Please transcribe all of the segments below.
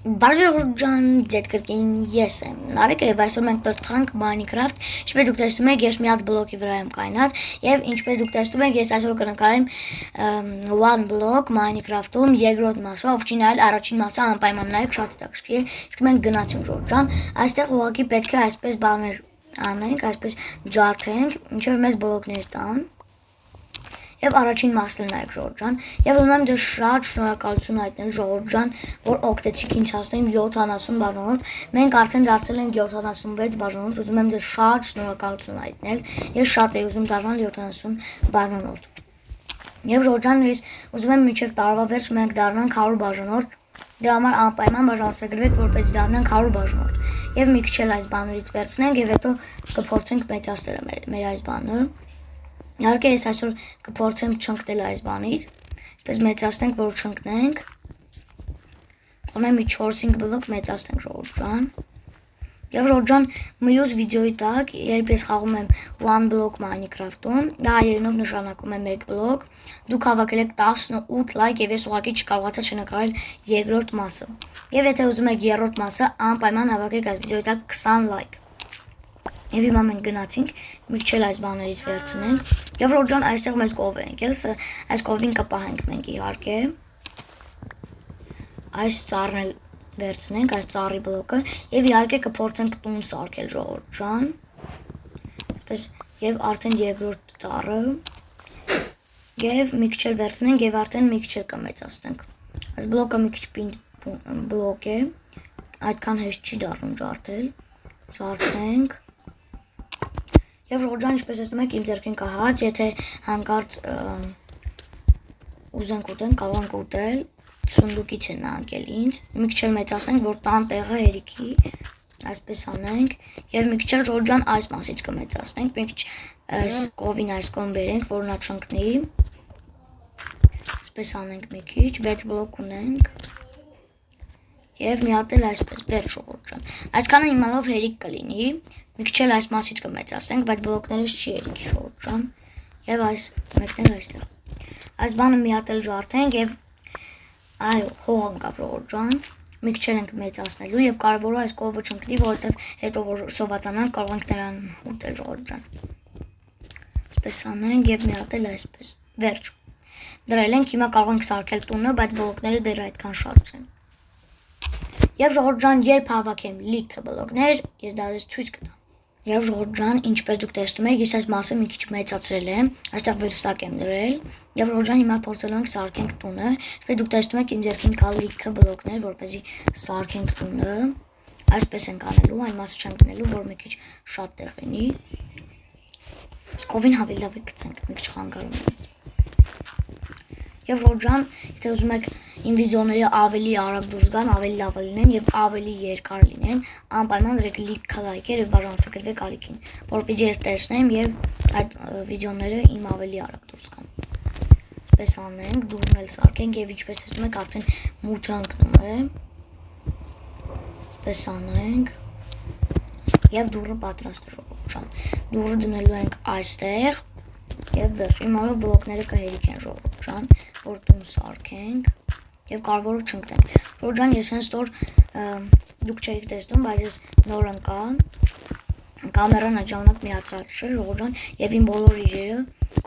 Բարժան ձետ կրկին ես եմ Նարեկը եւ այսօր մենք տորթանք Minecraft ինչպես դուք տեսնում եք ես մի հատ բլոկի վրա եմ կայնած եւ ինչպես դուք տեսնում եք ես այսօր կնկարեմ one block Minecraft-ում երկրորդ մասը ով չի նայել առաջին մասը անպայման նայեք շատ հետաքրքիր է իսկ մենք գնացինք Ժորժան այստեղ ուղղակի պետք է այսպես բաներ անենք այսպես ջարդենք ինչեւ մեզ բլոկներ տան Եվ առաջին մասն նայեք Ժորժան եւ ուզում եմ ձեզ շատ շնորհակալություն հայտնել Ժորժան որ օգտեցիք ինձ հասնեմ 70 բաժանոտ մենք արդեն դարձել ենք 76 բաժանոտ ուզում եմ ձեզ շատ շնորհակալություն հայտնել ես շատ եմ ուզում դառնալ 70 բաժանոտ եւ Ժորժան ես ուզում եմ մինչեւ տարվա վերջ մենք դառնանք 100 բաժանոտ դրա համար անպայման բաժանորդագրվեք որպես դառնանք 100 բաժանոտ եւ մի քիչ էլ այս բաներից վերցնենք եւ հետո կփորձենք մեծացնել մեր այս բանը Իհարկե ես այսօր կփորձեմ չընկնել այս բանից, այսպես մեծացնենք, որ չընկնենք։ Ունեմ մի 4-5 բլոկ մեծացնենք Ժորժան։ Եվ Ժորժան մյուս վիդեոյի տակ, երբ ես խաղում եմ one block Minecraft-ում, դա հայերենով նշանակում է 1 բլոկ, դուք հավաքել եք 18 լայք եւ ես ուղղակի չկարողացա չնկարել երկրորդ մասը։ Եվ եթե ուզում եք երրորդ մասը, անպայման հավաքեք այս վիդեոյի տակ 20 լայք։ Եվ հիմա մենք գնացինք, մի քիչ էլ այս բաներից վերցնենք։ Եվ Ժորժան այստեղ մեզ կով ենք, այս կովին կպահենք մենք իհարկե։ Այս ծառն էլ վերցնենք, այս ծառի բլոկը եւ իհարկե կփորձենք տուն սարքել Ժորժան։ Այսպես եւ արդեն երկրորդ ծառը եւ մի քիչ էլ վերցնենք եւ արդեն մի քիչ էլ կմեծացնենք։ Այս բլոկը մի քիչ բլոկ է, այդքան հեշտ չի դառնում ջարդել։ Ջարդենք Եվ Ժորժան ինչպես ասում եք իմ ձեռքին կա հաց, եթե հանկարծ ուզենք ուտենք, կարող ենք ուտել, սունդուկից են անկել ինձ, մի քիչ էլ մեծացնենք, որ տան տեղը հերիքի, այսպես անենք, եւ մի քիչ էլ Ժորժան այս մասից կմեծացնենք, մի քիչ այս կովին այս կողմ բերենք, որ նա չընկնի, այսպես անենք մի քիչ, 6 բլոկ ունենք, եւ մի հատ էլ այսպես, վեր Ժորժան, այսքանը իմանալով հերիք կլինի, Մի քիչ էլ այս մասից կմեծացնենք, բայց բլոկներից չի ելքի Ժորժան եւ այս մեկն էլ այստեղ։ Այս բանը մի հատ էլ ջարդենք եւ այո, հող ընկավ Ժորժան։ Մի քիչ էլ ենք մեծացնելու եւ կարեւորը այս կովը չընկնի, որովհետեւ հետո որ սովածանանք կարող ենք նրան ուտել Ժորժան։ Այսպես անենք եւ մի հատ էլ այսպես։ Վերջ։ Դրել ենք, հիմա կարող ենք սարքել տունը, բայց բլոկները դեռ այդքան շատ չեն։ Եվ Ժորժան երբ հավաքեմ լիքը բլոկներ, ես դա դες ցույց կտամ։ Եվ Ժորժան, ինչպես դուք տեսնում եք, ես այս մասը մի քիչ մեծացրել եմ, այստեղ վերստակ եմ դրել, եւ Ժորժան հիմա փորձելու ենք սարքենք տունը, ինչպես դուք տեսնում եք, իմ ձեռքին կա լիքը բլոկներ, որպեսզի սարքենք տունը, այսպես ենք անելու, այն մասը չենք դնելու, որ մի քիչ շատ տեղ լինի։ Սկովին հավելի լավ է գցենք, մի քիչ խանգարում է ինձ։ Եվ Ժորժան, եթե ուզում եք իմ վիդեոները ավելի արագ դուրս գան, ավելի լավ լինեն եւ ավելի երկար լինեն, անպայման դրեք լիքը լայքեր եւ բաժանորդագրվեք ալիքին, որպեսզի ես տեսնեմ եւ այդ վիդեոները իմ ավելի արագ դուրս գան։ Այսպես անենք, դուրն էլ սարքենք եւ ինչպես տեսնում եք, արդեն մութը ընկնում է։ Այսպես անենք։ Եվ դուրը պատրաստ է Ժորժան։ Դուրը դնելու ենք այստեղ եւ վերջ իմալով բլոկները կհերիքեն Ժորժան, որ տուն սարքենք եւ կարևորը չընկնենք։ Ժորժան ես հենց նոր դուք չեք տեսնում, բայց ես նոր ընկա կամերան այդ ժամանակ միացած չէ Ժորժան եւ իմ բոլոր իրերը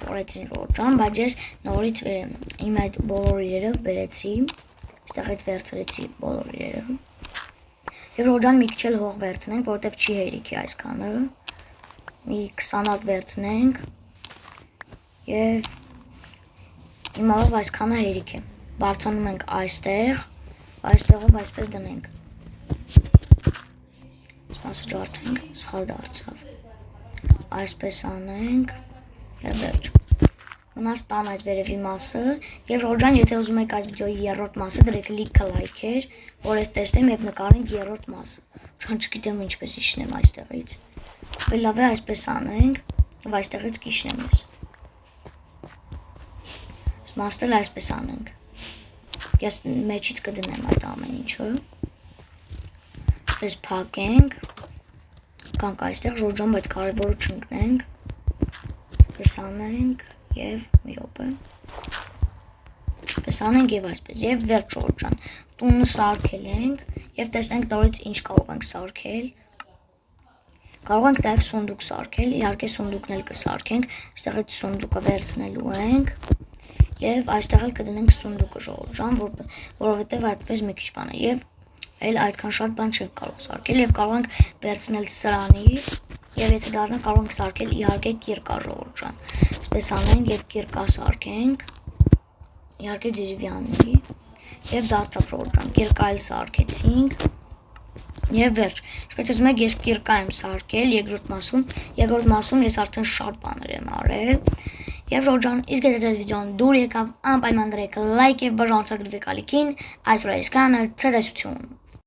կորեցին Ժորժան, բայց ես նորից իմ այդ բոլոր իրերը վերեցի, այստեղից վերցրեցի բոլոր իրերը։ Եվ Ժորժան մի քիչ էլ հող վերցնենք, որովհետեւ չի հերիքի այսքանը։ Մի 20 հատ վերցնենք եւ իմալով այսքանը հերիք է։ Բարձանում ենք այստեղ, այստեղով այսպես դնենք։ Այսպես ջարդենք, սխալ դարձավ։ Այսպես անենք եւ վերջ։ Մնաց տան այս վերևի մասը եւ Ժորժան, եթե ուզում եք այս վիդեոյի երրորդ մասը դրեք լիքը լայքեր, որ ես տեսնեմ եւ նկարենք երրորդ մասը։ Չան չգիտեմ ինչպես իջնեմ այստեղից։ Լավ է այսպես անենք եւ այստեղից կիջնեմ ես։ Մասը այսպես անենք։ Ես մեջից կդնեմ այդ ամեն ինչը։ Այսպես փակենք։ Կանք այստեղ Ժորժան, բայց կարևորը չընկնենք։ Այսպես անենք եւ մի րոպե։ Այսպես անենք եւ այսպես եւ վերջ Ժորժան։ Տունը սարքել ենք Եվ տեսնենք նորից ինչ կարող ենք սարքել։ Կարող ենք նաև սունդուկ սարքել, իհարկե սունդուկն էլ կսարքենք, այստեղից սունդուկը վերցնելու ենք եւ այստեղ էլ կդնենք սունդուկը ժողովուրդ ջան, որովհետեւ այդպես մի քիչ բան է եւ այլ այդքան շատ բան չենք կարող սարքել եւ կարող ենք վերցնել սրանից եւ եթե դառնա կարող ենք սարքել իհարկե կիրկա ժողովուրդ ջան։ Այսպես անենք եւ կիրկա սարքենք։ Իհարկե դիվյանի եւ դարձավ ժողովուրդ ջան, կիրկա էլ սարքեցինք։ Եվ վերջ, ինչպես ասում եք, ես կիրկա եմ սարքել երկրորդ մասում ես արդեն շատ բաներ եմ արել։ Եվ ժողովուրդ ջան, իսկ եթե այս վիդեոն դուր եկավ, անպայման դրեք լայք եւ բաժանորդագրվեք ալիքին, այսօր այսքանը, ցտեսություն։